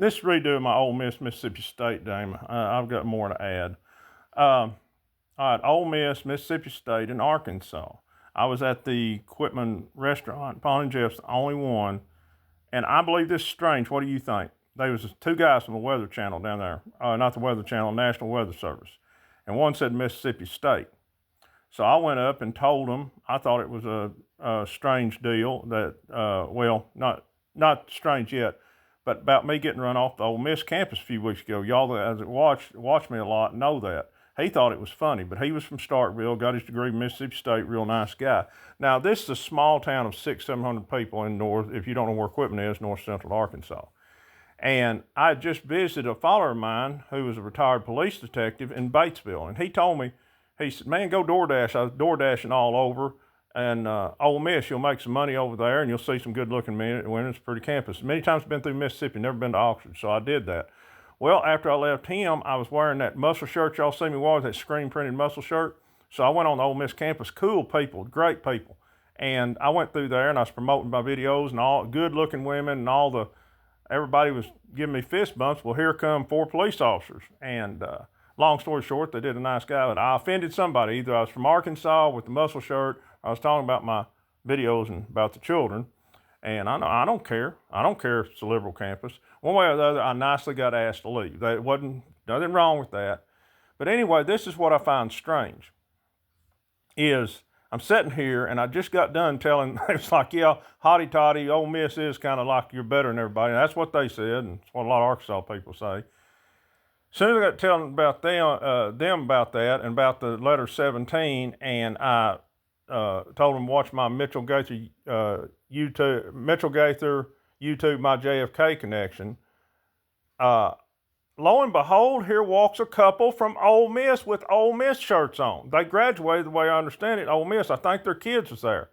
This redo of my Ole Miss Mississippi State game, I've got more to add. All right, Ole Miss, Mississippi State, and Arkansas. I was at the Quitman restaurant. Paul and Jeff's the only one, and I believe this is strange. What do you think? There was two guys from the Weather Channel down there, not the Weather Channel, National Weather Service, and one said Mississippi State. So I went up and told them I thought it was a strange deal that, well, not strange yet, but about me getting run off the Ole Miss campus a few weeks ago. Y'all that watch me a lot know that. He thought it was funny, but he was from Starkville, got his degree from Mississippi State, real nice guy. Now, this is a small town of 600-700 people in north, if you don't know where Quitman is, north central Arkansas. And I just visited a follower of mine who was a retired police detective in Batesville, and he told me, he said, man, go DoorDash. I was DoorDashing all over, and Ole Miss, you'll make some money over there, and you'll see some good-looking men. It's a pretty campus. Many times I've been through Mississippi, never been to Oxford, so I did that. Well, after I left him, I was wearing that muscle shirt y'all see me wear, that screen-printed muscle shirt. So I went on the Ole Miss campus. Cool people, great people. And I went through there, and I was promoting my videos, and all good-looking women, and everybody was giving me fist bumps. Well, here come 4 police officers. And long story short, they did a nice guy, but I offended somebody. Either I was from Arkansas with the muscle shirt, or I was talking about my videos and about the children. And I don't care. I don't care if it's a liberal campus. One way or the other, I nicely got asked to leave. There wasn't nothing wrong with that. But anyway, this is what I find strange, is I'm sitting here and I just got done telling, it's like, yeah, hotty toddy, Ole Miss is kind of like you're better than everybody. And that's what they said, and it's what a lot of Arkansas people say. As soon as I got telling about them about that and about the letter 17, and I told them watch my Mitchell Gaither YouTube, my JFK connection. Lo and behold, here walks a couple from Ole Miss with Ole Miss shirts on. They graduated, the way I understand it, Ole Miss. I think their kids was there.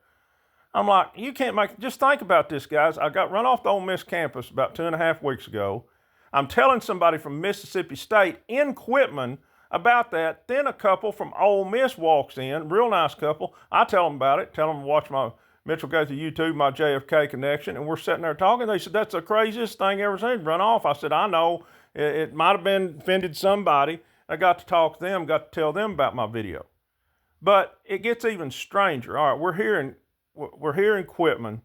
I'm like, you can't just think about this, guys. I got run off the Ole Miss campus about 2.5 weeks ago. I'm telling somebody from Mississippi State in Quitman about that. Then a couple from Ole Miss walks in, real nice couple. I tell them about it, tell them to watch my Mitchell Gaither YouTube, my JFK connection, and we're sitting there talking. They said, that's the craziest thing ever seen, run off. I said, I know, it might have been offended somebody. I got to talk to them, got to tell them about my video. But it gets even stranger. All right, we're here in Quitman,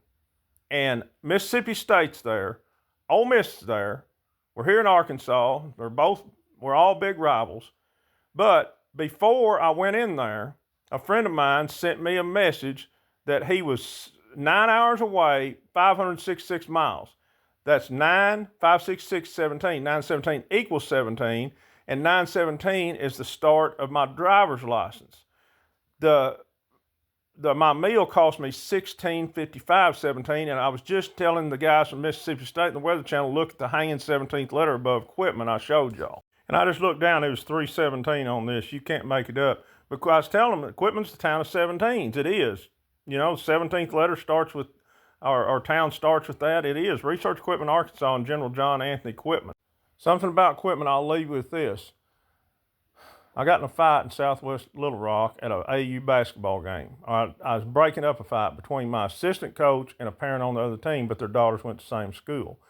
and Mississippi State's there, Ole Miss is there. We're here in Arkansas. We're all big rivals. But before I went in there, a friend of mine sent me a message that he was 9 hours away, 566 miles. That's 9, 5, 6, 6, 17. 9, 17 equals 17, and 917 is the start of my driver's license. My meal cost me $16.55.17, and I was just telling the guys from Mississippi State and the Weather Channel, look at the hanging 17th letter above Quitman I showed y'all. And I just looked down, it was 317 on this. You can't make it up. Because I was telling them that Quitman's the town of 17s. It is. You know, 17th letter starts with, our town starts with that. It is. Research Quitman, Arkansas, and General John Anthony Quitman. Something about Quitman, I'll leave with this. I got in a fight in Southwest Little Rock at an AU basketball game. I was breaking up a fight between my assistant coach and a parent on the other team, but their daughters went to the same school.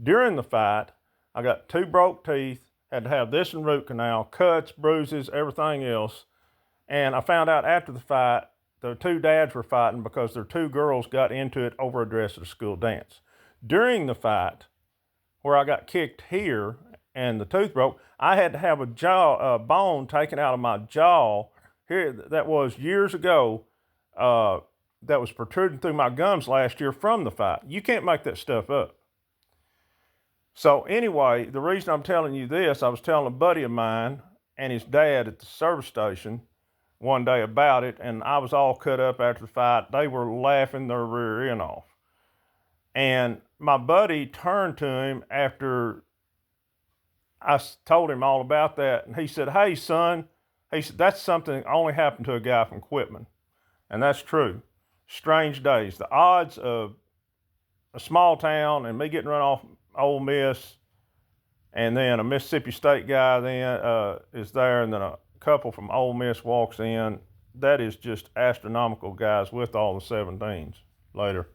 During the fight, I got 2 broke teeth, had to have this in root canal, cuts, bruises, everything else. And I found out after the fight, the 2 dads were fighting because their 2 girls got into it over a dress at a school dance. During the fight, where I got kicked here and the tooth broke, I had to have a bone taken out of my jaw here. That was years ago. That was protruding through my gums last year from the fight. You can't make that stuff up. So anyway, the reason I'm telling you this, I was telling a buddy of mine and his dad at the service station one day about it, and I was all cut up after the fight. They were laughing their rear end off. And my buddy turned to him after I told him all about that, and he said, hey, son, he said, that's something that only happened to a guy from Quitman. And that's true. Strange days. The odds of a small town and me getting run off Ole Miss, and then a Mississippi State guy then is there, and then a couple from Ole Miss walks in. That is just astronomical, guys, with all the 17s. Later.